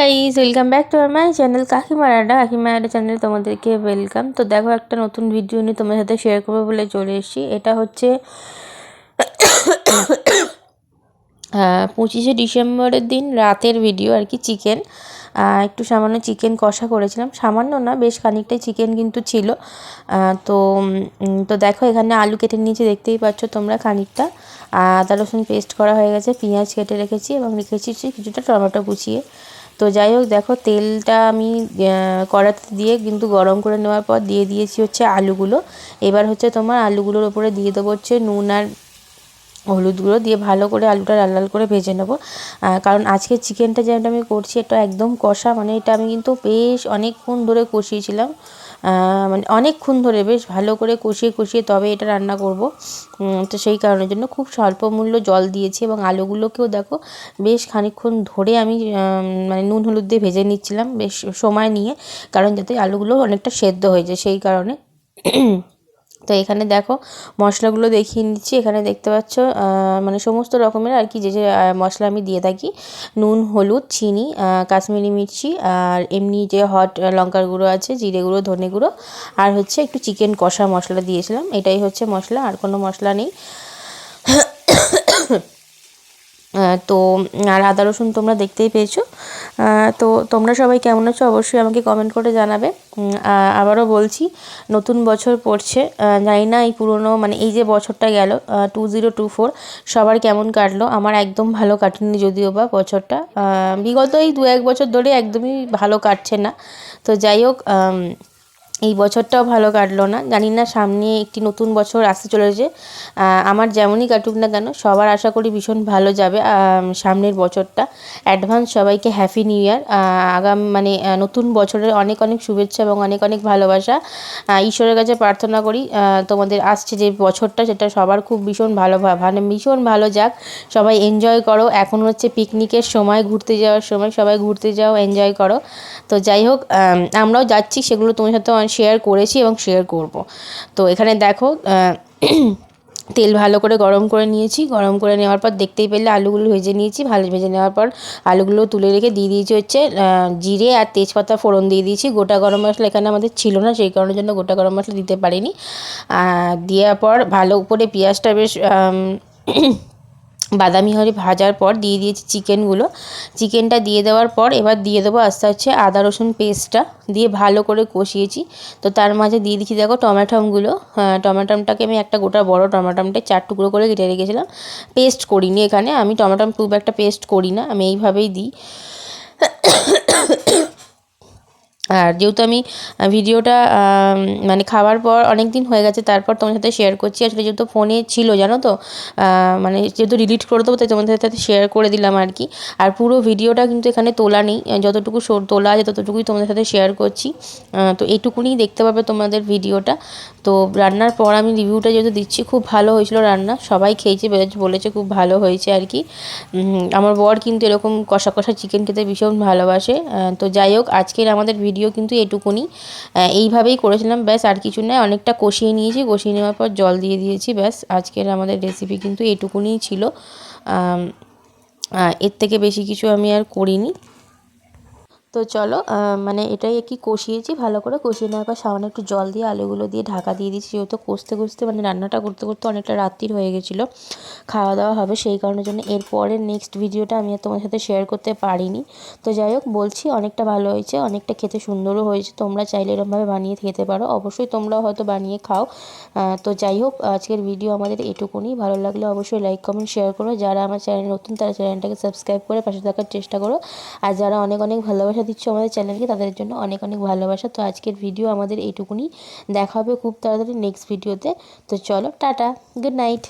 Guys, welcome back to our my channel কাকিমারাডা চ্যানেলে তোমাদেরকে ওয়েলকাম। তো দেখো, একটা নতুন ভিডিও নিয়ে তোমার সাথে শেয়ার করবো বলে চলে এসেছি। এটা হচ্ছে 25শে ডিসেম্বরের দিন রাতের ভিডিও আর কি। চিকেন একটু সামান্য চিকেন কষা করেছিলাম, সামান্য না বেশ খানিকটাই চিকেন কিন্তু ছিল। তো তো দেখো, এখানে আলু কেটে নিয়েছি, দেখতেই পাচ্ছ তোমরা খানিকটা। আদা রসুন পেস্ট করা হয়ে গেছে, পেঁয়াজ কেটে রেখেছি এবং রেখেছি কিছুটা টমেটো কুচিয়ে। তো যাই হোক, দেখো তেলটা আমি কড়াতে দিয়ে কিন্তু গরম করে নেওয়ার পর দিয়ে দিয়েছি হচ্ছে আলুগুলো। এবার হচ্ছে তোমার আলুগুলোর ওপরে দিয়ে দেবো হচ্ছে নুন আর হলুদ গুঁড়ো দিয়ে ভালো করে আলুটা লাল লাল করে ভেজে নেবো। কারণ আজকে চিকেনটা যেটা আমি করছি এটা একদম কষা, মানে এটা আমি কিন্তু বেশ অনেকক্ষণ ধরে কষিয়েছিলাম, মানে অনেকক্ষণ ধরে বেশ ভালো করে কষিয়ে কষিয়ে তবে এটা রান্না করব। তো সেই কারণের জন্য খুব স্বল্প মূল্য জল দিয়েছি এবং আলুগুলোকেও দেখো বেশ খানিকক্ষণ ধরে আমি মানে নুন হলুদ দিয়ে ভেজে নিচ্ছিলাম বেশ সময় নিয়ে, কারণ যাতে আলুগুলো অনেকটা সেদ্ধ হয়ে যায় সেই কারণে। তো এখানে দেখো মশলাগুলো দেখিয়ে নিচ্ছি। এখানে দেখতে পাচ্ছ মানে সমস্ত রকমের আর কি যে যে মশলা আমি দিয়ে থাকি: নুন, হলুদ, চিনি, কাশ্মীরি মির্চি, আর এমনি যে হট লঙ্কার গুঁড়ো আছে, জিরে গুঁড়ো, ধনে গুঁড়ো, আর হচ্ছে একটু চিকেন কষা মশলা দিয়েছিলাম। এটাই হচ্ছে মশলা, আর কোনো মশলা নেই। তো আর আদা রসুন তোমরা দেখতেই পেয়েছো। তো তোমরা সবাই কেমন আছো অবশ্যই আমাকে কমেন্ট করে জানাবে। আবারও বলছি, নতুন বছর পড়ছে, জানি না এই পুরনো মানে এই যে বছরটা গেল 2024 সবার কেমন কাটলো। আমার একদম ভালো কাটেনি, যদিও বা বছরটা বিগত এই 2-1 বছর ধরে একদমই ভালো কাটছে না। তো যাই হোক, এই বছরটাও ভালো কাটলো না। জানি না সামনে একটি নতুন বছর আসতে চলেছে, আমার যেমনই কাটুক না কেন সবার আশা করি ভীষণ ভালো যাবে সামনের বছরটা। অ্যাডভান্স সবাইকে হ্যাপি নিউ ইয়ার। মানে নতুন বছরের অনেক অনেক শুভেচ্ছা এবং অনেক অনেক ভালোবাসা। ঈশ্বরের কাছে প্রার্থনা করি তোমাদের আসছে যে বছরটা সেটা সবার খুব ভীষণ ভালো, মানে ভীষণ ভালো যাক। সবাই এনজয় করো, এখন হচ্ছে পিকনিকের সময়, ঘুরতে যাওয়ার সময়, সবাই ঘুরতে যাও, এনজয় করো। তো যাই হোক, আমরাও যাচ্ছি, সেগুলো তোমার সাথে শেয়ার করেছি এবং শেয়ার করব। তো এখানে দেখো তেল ভালো করে গরম করে নিয়েছি, গরম করে নেওয়ার পর দেখতেই পেলে আলুগুলো ভেজে নিয়েছি। ভালো ভেজে নেওয়ার পর আলুগুলো তুলে রেখে দিয়ে দিয়েছি হচ্ছে জিরে আর তেজপাতা ফোড়ন দিয়ে দিয়েছি। গোটা গরম মশলা এখানে আমাদের ছিল না, সেই কারণের জন্য গোটা গরম মশলা দিতে পারিনি। দেওয়ার পর ভালো করে পেঁয়াজটা বেশ বাদামি হয়ে ভাজার পর দিয়ে দিয়েছি চিকেনগুলো। চিকেনটা দিয়ে দেওয়ার পর এবার দিয়ে দেবো আস্তে আস্তে আদা রসুন পেস্টটা দিয়ে ভালো করে কষিয়েছি। তো তার মাঝে দিয়ে দিচ্ছি দেখো টমেটোগুলো। টমেটোটাকে আমি একটা গোটা বড় টমেটোটাকে 4 টুকরো করে কেটে রেখেছিলাম, পেস্ট করিনি এখানে। আমি টমেটো খুব একটা পেস্ট করি না, আমি এইভাবেই দিই। আর যেহেতু আমি ভিডিওটা মানে খাওয়ার পর অনেক দিন হয়ে গেছে, তারপর তোমার সাথে শেয়ার করছি। আসলে যেহেতু ফোনে ছিল জানো তো, মানে যেহেতু ডিলিট করে দেবো তাই তোমাদের সাথে শেয়ার করে দিলাম আর কি। আর পুরো ভিডিওটা কিন্তু এখানে তোলা নেই, যতটুকু তোলা আছে ততটুকুই তোমাদের সাথে শেয়ার করছি। তো এইটুকুনি দেখতে পাবে তোমাদের ভিডিওটা। তো রান্নার পর আমি রিভিউটা যেহেতু দিচ্ছি, খুব ভালো হয়েছিল রান্না, সবাই খেয়েছে, বলেছে খুব ভালো হয়েছে আর কি। আমার বর কিন্তু এরকম কষা কষা চিকেন খেতে ভীষণ ভালোবাসে। তো যাই হোক, আজকের আমাদের ভিডিও কিন্তু এটুকুনি। এইভাবেই করেছিলাম, ব্যাস আর কিছু নয়। অনেকটা কষিয়ে নিয়েছি, কষিয়ে নেওয়ার পর জল দিয়ে দিয়েছি, ব্যাস আজকের আমাদের রেসিপি কিন্তু এটুকুনিই ছিল। এর থেকে বেশি কিছু আমি আর করিনি। তো চলো, মানে এটাই কি কষিয়েছি, ভালো করে কষিয়ে নেওয়ার পর সামান্য একটু জল দিয়ে আলুগুলো দিয়ে ঢাকা দিয়ে দিচ্ছি। যেহেতু কষতে কষতে মানে রান্নাটা করতে করতে অনেকটা রাত্রির হয়ে গেছিলো, খাওয়া দাওয়া হবে সেই কারণের জন্য এরপরের নেক্সট ভিডিওটা আমি আর তোমার সাথে শেয়ার করতে পারিনি। তো যাই হোক, বলছি অনেকটা ভালো হয়েছে, অনেকটা খেতে সুন্দরও হয়েছে। তোমরা চাইলে এরকমভাবে বানিয়ে খেতে পারো, অবশ্যই তোমরাও হয়তো বানিয়ে খাও। তো যাই হোক, আজকের ভিডিও আমাদের এটুকুনি। ভালো লাগলে অবশ্যই লাইক কমেন্ট শেয়ার করো। যারা আমার চ্যানেল নতুন তারা চ্যানেলটাকে সাবস্ক্রাইব করে পাশে থাকার চেষ্টা করো। আর যারা অনেক অনেক ভালোবাসা দিচ্ছ আমাদের চ্যানেলকে, তাদের জন্য অনেক অনেক ভালোবাসা। তো আজকের ভিডিও আমাদের এইটুকুনি, দেখা হবে খুব তাড়াতাড়ি নেক্সট ভিডিওতে। তো চলো, টাটা, গুড নাইট।